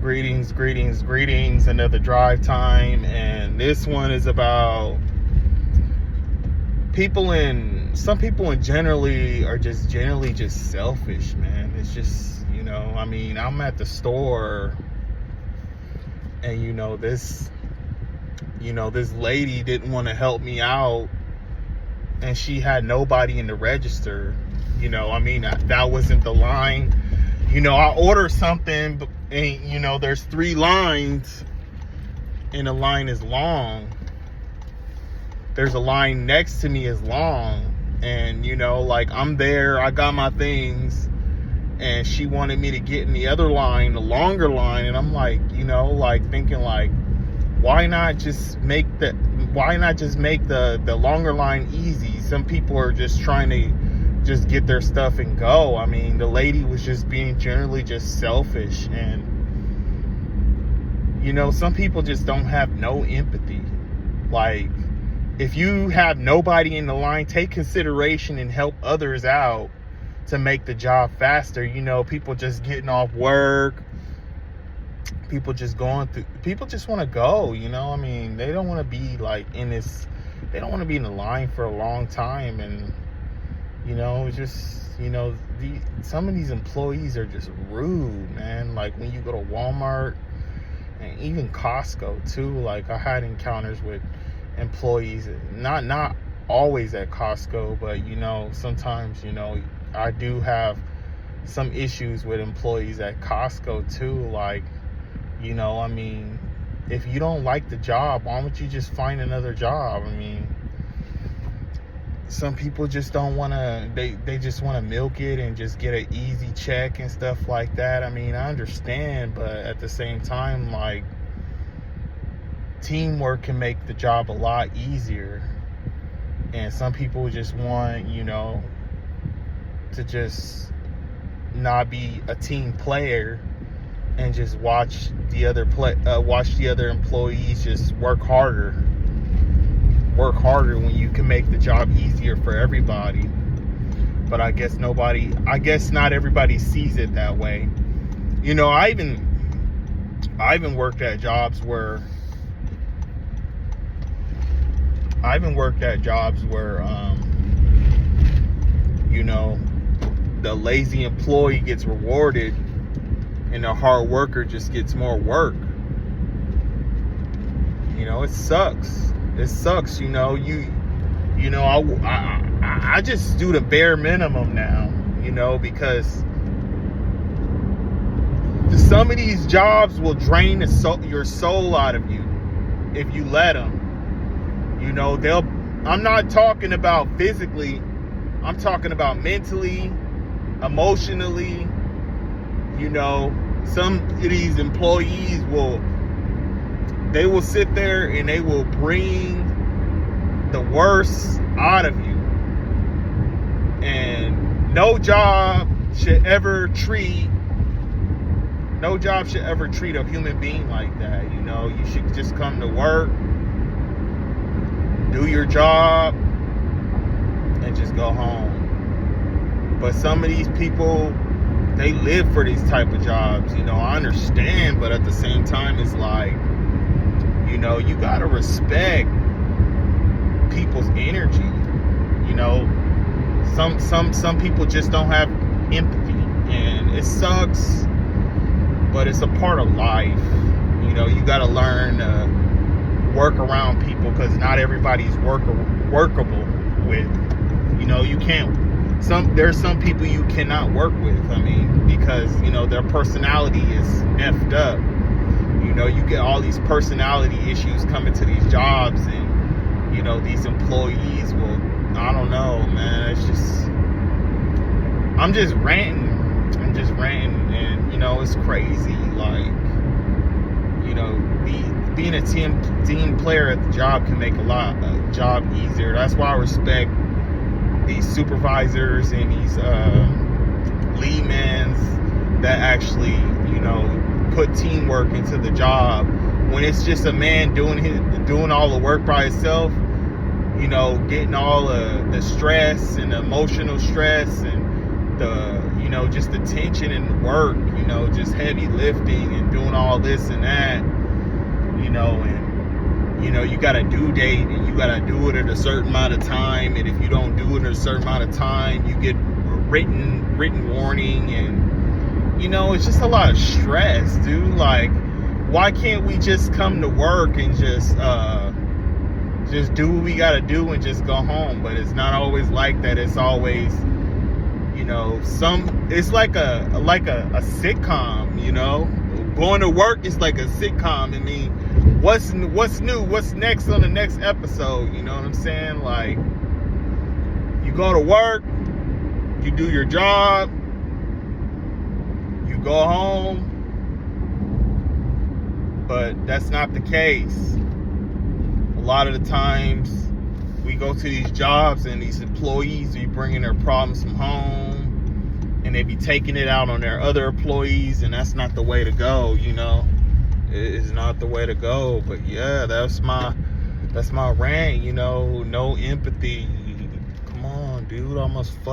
Greetings. Another drive time, and this one is about some people in generally are just generally just selfish, man. It's just, I mean, I'm at the store and this lady didn't want to help me out, and she had nobody in the register. That wasn't the line. I order something and there's 3 lines and the line is long. There's a line next to me is long, and I'm there, I got my things, and she wanted me to get in the other line, the longer line, and I'm like, thinking like, why not just make the longer line easy? Some people are just trying to just get their stuff and go. I mean, the lady was just being generally just selfish, and some people just don't have no empathy. Like, if you have nobody in the line, take consideration and help others out to make the job faster. People just getting off work, people just want to go. They don't want to be like they don't want to be in the line for a long time. And some of these employees are just rude, man. Like, when you go to Walmart and even Costco too, like, I had encounters with employees, not always at Costco, but sometimes I do have some issues with employees at Costco too. Like, if you don't like the job, why don't you just find another job? Some people just don't want to, they just want to milk it and just get an easy check and stuff like that. I understand, but at the same time, like, teamwork can make the job a lot easier. And some people just want, to just not be a team player and just watch the other employees just work harder when you can make the job easier for everybody. But I guess not everybody sees it that way. I even worked at jobs where the lazy employee gets rewarded and the hard worker just gets more work. It sucks. I just do the bare minimum now, because some of these jobs will drain your soul out of you if you let them. I'm not talking about physically, I'm talking about mentally, emotionally. Some of these employees will sit there and they will bring the worst out of you. And no job should ever treat a human being like that. You should just come to work, do your job, and just go home. But some of these people, they live for these type of jobs. I understand, but at the same time, it's like, you gotta respect people's energy. Some people just don't have empathy, and it sucks, but it's a part of life. You gotta learn to work around people, because not everybody's workable with. You can't. There's some people you cannot work with. Because their personality is effed up. You get all these personality issues coming to these jobs, and these employees will. I don't know, man. It's just, I'm just ranting, and it's crazy. Like, being a team player at the job can make a job easier. That's why I respect these supervisors and these lead mans that actually, put teamwork into the job. When it's just a man doing all the work by himself, getting all the stress and the emotional stress and the just the tension and the work, you know, just heavy lifting and doing all this and that, you know, and, you know, you got a due date and you got to do it at a certain amount of time. And if you don't do it at a certain amount of time, you get written warning. And, you know, it's just a lot of stress, dude. Like, why can't we just come to work and just do what we got to do and just go home? But it's not always like that. It's always, you know, it's like a sitcom, you know. Going to work is like a sitcom. I mean, what's new? What's next on the next episode? You know what I'm saying? Like, you go to work, you do your job, you go home, but that's not the case. A lot of the times we go to these jobs and these employees be bringing their problems from home and they be taking it out on their other employees, and that's not the way to go, you know. It is not the way to go. But yeah, that's my rant, you know. No empathy. Come on, dude. I almost